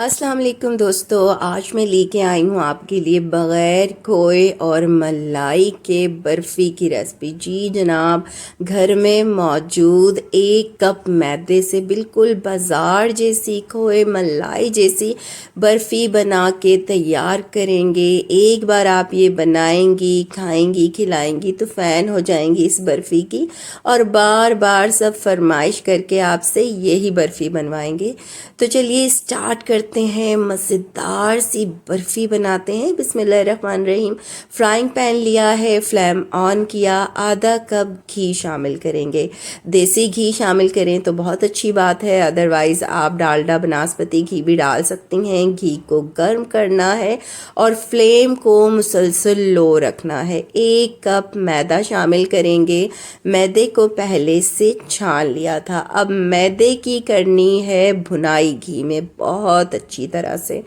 अस्सलाम वालेकुम दोस्तों, आज मैं लेके आई हूँ आपके लिए बग़ैर खोए और मलाई के बर्फ़ी की रेसिपी। जी जनाब, घर में मौजूद 1 कप मैदे से बिल्कुल बाज़ार जैसी खोए मलाई जैसी बर्फ़ी बना के तैयार करेंगे। एक बार आप ये बनाएंगी, खाएंगी, खिलाएंगी तो फ़ैन हो जाएंगी इस बर्फ़ी की और बार बार सब फरमाइश करके आपसे यही बर्फ़ी बनवाएंगे। तो चलिए स्टार्ट करते हैं, मज़ेदार सी बर्फ़ी बनाते हैं। बिस्मिल्लाहिर्रहमानिर्रहीम। फ्राइंग पैन लिया है, फ्लेम ऑन किया, आधा कप घी शामिल करेंगे। देसी घी शामिल करें तो बहुत अच्छी बात है, अदरवाइज़ आप डालडा बनास्पति घी भी डाल सकती हैं। घी को गर्म करना है और फ्लेम को मुसलसल लो रखना है। 1 कप मैदा शामिल करेंगे। मैदे को पहले से छान लिया था। अब मैदे की करनी है भुनाई घी में बहुत अच्छी तरह से।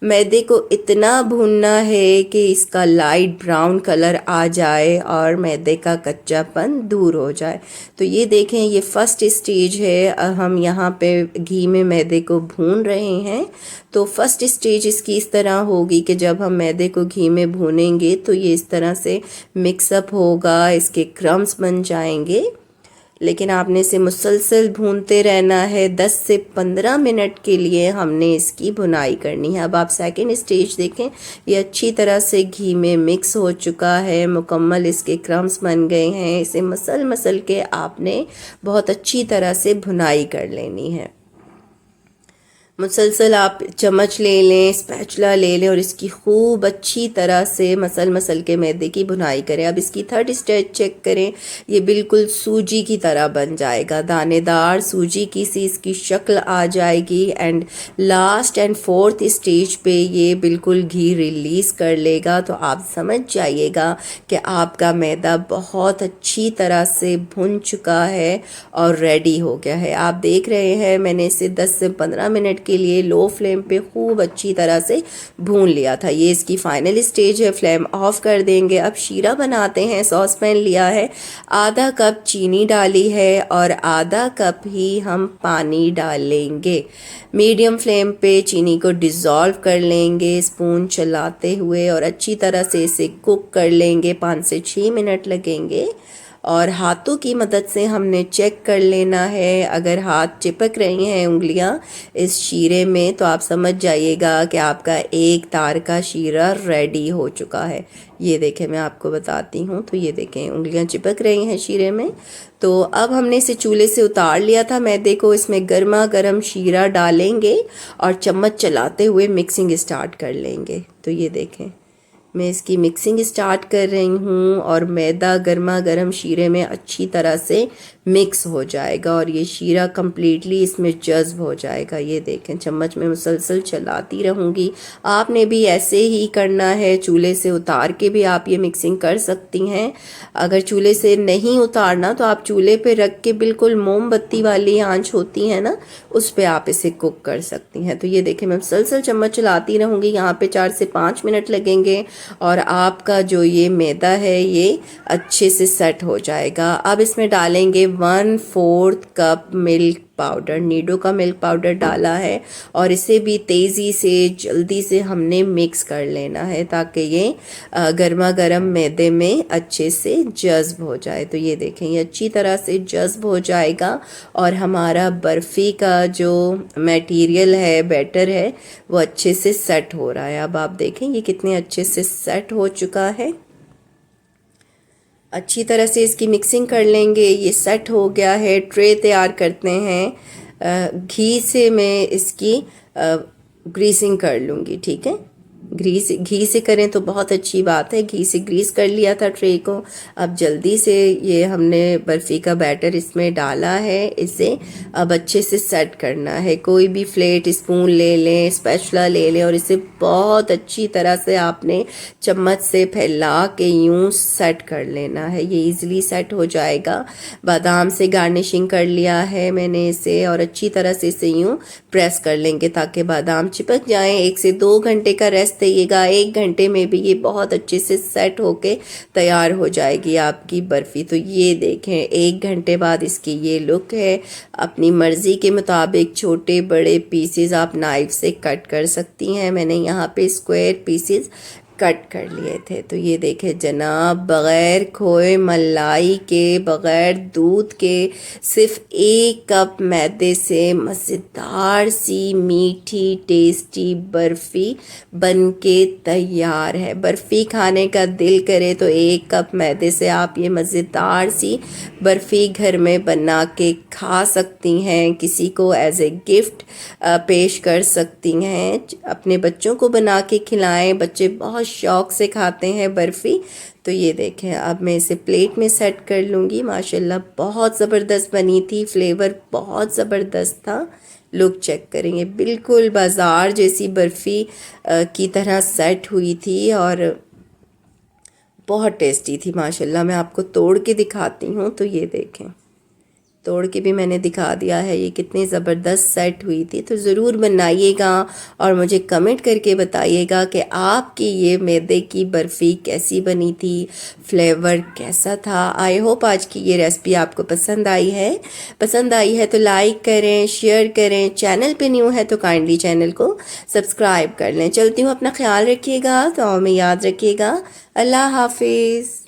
मैदे को इतना भूनना है कि इसका लाइट ब्राउन कलर आ जाए और मैदे का कच्चापन दूर हो जाए। तो ये देखें, ये फर्स्ट स्टेज है। हम यहाँ पे घी में मैदे को भून रहे हैं। तो फर्स्ट स्टेज इसकी इस तरह होगी कि जब हम मैदे को घी में भूनेंगे तो ये इस तरह से मिक्सअप होगा, इसके क्रम्स बन जाएंगे। लेकिन आपने इसे मुसलसल भूनते रहना है। 10 से 15 मिनट के लिए हमने इसकी भुनाई करनी है। अब आप सेकंड स्टेज देखें, ये अच्छी तरह से घी में मिक्स हो चुका है, मुकम्मल इसके क्रम्स बन गए हैं। इसे मसल मसल के आपने बहुत अच्छी तरह से भुनाई कर लेनी है। मुसलसल आप चम्मच ले लें, स्पैचुला ले लें और इसकी खूब अच्छी तरह से मसल के मैदे की भुनाई करें। अब इसकी थर्ड स्टेज चेक करें, ये बिल्कुल सूजी की तरह बन जाएगा, दानेदार सूजी की सी इसकी शक्ल आ जाएगी। And last and fourth stage पे ये बिल्कुल घी रिलीज़ कर लेगा। तो आप समझ जाइएगा कि आपका मैदा बहुत अच्छी तरह से भुन चुका है और रेडी हो गया है। आप देख रहे हैं, मैंने इसे 10 से 15 मिनट के लिए लो फ्लेम पे खूब अच्छी तरह से भून लिया था। ये इसकी फाइनल स्टेज है, फ्लेम ऑफ कर देंगे। अब शीरा बनाते हैं। सॉस पैन लिया है, आधा कप चीनी डाली है और आधा कप ही हम पानी डालेंगे। मीडियम फ्लेम पे चीनी को डिज़ोल्व कर लेंगे स्पून चलाते हुए और अच्छी तरह से इसे कुक कर लेंगे। 5 से 6 मिनट लगेंगे और हाथों की मदद से हमने चेक कर लेना है। अगर हाथ चिपक रही हैं उंगलियां इस शीरे में तो आप समझ जाइएगा कि आपका एक तार का शीरा रेडी हो चुका है। ये देखें, मैं आपको बताती हूँ। तो ये देखें, उंगलियां चिपक रही हैं शीरे में। तो अब हमने इसे चूल्हे से उतार लिया था मैदे को। इसमें गर्मा गर्म शीरा डालेंगे और चम्मच चलाते हुए मिक्सिंग स्टार्ट कर लेंगे। तो ये देखें, मैं इसकी मिक्सिंग स्टार्ट कर रही हूँ और मैदा गर्मा गर्म शीरे में अच्छी तरह से मिक्स हो जाएगा और ये शीरा कम्प्लीटली इसमें जज्ब हो जाएगा। ये देखें, चम्मच में मुसलसल चलाती रहूँगी। आपने भी ऐसे ही करना है, चूल्हे से उतार के भी आप ये मिक्सिंग कर सकती हैं। अगर चूल्हे से नहीं उतारना तो आप चूल्हे पे रख के बिल्कुल मोमबत्ती वाली आंच होती है ना, उस पर आप इसे कुक कर सकती हैं। तो ये देखें, मैं मुसलसल चम्मच चलाती रहूँगी। यहाँ पे 4 से 5 मिनट लगेंगे और आपका जो ये मैदा है ये अच्छे से सेट हो जाएगा। अब इसमें डालेंगे 1/4 कप मिल्क पाउडर। नीडो का मिल्क पाउडर डाला है और इसे भी तेज़ी से जल्दी से हमने मिक्स कर लेना है ताकि ये गर्मा गर्म मैदे में अच्छे से जज्ब हो जाए। तो ये देखें, ये अच्छी तरह से जज्ब हो जाएगा और हमारा बर्फ़ी का जो मटेरियल है, बैटर है, वो अच्छे से सेट हो रहा है। अब आप देखें ये कितने अच्छे से सेट हो चुका है। अच्छी तरह से इसकी मिक्सिंग कर लेंगे। ये सेट हो गया है। ट्रे तैयार करते हैं। घी से मैं इसकी ग्रीसिंग कर लूँगी, ठीक है। घी से करें तो बहुत अच्छी बात है। घी से ग्रीस कर लिया था ट्रे को। अब जल्दी से ये हमने बर्फ़ी का बैटर इसमें डाला है। इसे अब अच्छे से सेट करना है। कोई भी फ्लेट स्पून ले लें, स्पैचुला ले लें और इसे बहुत अच्छी तरह से आपने चम्मच से फैला के यूं सेट कर लेना है। ये इजीली सेट हो जाएगा। बादाम से गार्निशिंग कर लिया है मैंने इसे और अच्छी तरह से इसे यूं प्रेस कर लेंगे ताकि बादाम चिपक जाएं। 1 से 2 घंटे का रेस्ट देइएगा, 1 घंटे में भी ये बहुत अच्छे से सेट होके तैयार हो जाएगी आपकी बर्फ़ी। तो ये देखें 1 घंटे बाद इसकी ये लुक है। अपनी मर्ज़ी के मुताबिक छोटे बड़े पीसेस आप नाइफ़ से कट कर सकती हैं। मैंने यहाँ पे स्क्वायर पीसेस कट कर लिए थे। तो ये देखें जनाब, बग़ैर खोए मलाई के, बग़ैर दूध के, सिर्फ 1 कप मैदे से मज़ेदार सी मीठी टेस्टी बर्फ़ी बन के तैयार है। बर्फ़ी खाने का दिल करे तो 1 कप मैदे से आप ये मज़ेदार सी बर्फ़ी घर में बना के खा सकती हैं। किसी को एज ए गिफ्ट पेश कर सकती हैं। अपने बच्चों को बना के खिलाएं, बच्चे बहुत शौक़ से खाते हैं बर्फ़ी। तो ये देखें, अब मैं इसे प्लेट में सेट कर लूँगी। माशाल्लाह बहुत ज़बरदस्त बनी थी, फ्लेवर बहुत ज़बरदस्त था। लुक चेक करेंगे, बिल्कुल बाज़ार जैसी बर्फ़ी की तरह सेट हुई थी और बहुत टेस्टी थी माशाल्लाह। मैं आपको तोड़ के दिखाती हूँ। तो ये देखें, तोड़ के भी मैंने दिखा दिया है ये कितनी ज़बरदस्त सेट हुई थी। तो ज़रूर बनाइएगा और मुझे कमेंट करके बताइएगा कि आपकी ये मैदे की बर्फ़ी कैसी बनी थी, फ्लेवर कैसा था। आई होप आज की ये रेसिपी आपको पसंद आई है तो लाइक करें, शेयर करें। चैनल पे न्यू है तो काइंडली चैनल को सब्सक्राइब कर लें। चलती हूँ, अपना ख्याल रखिएगा, तो में याद रखिएगा। अल्लाह हाफिज़।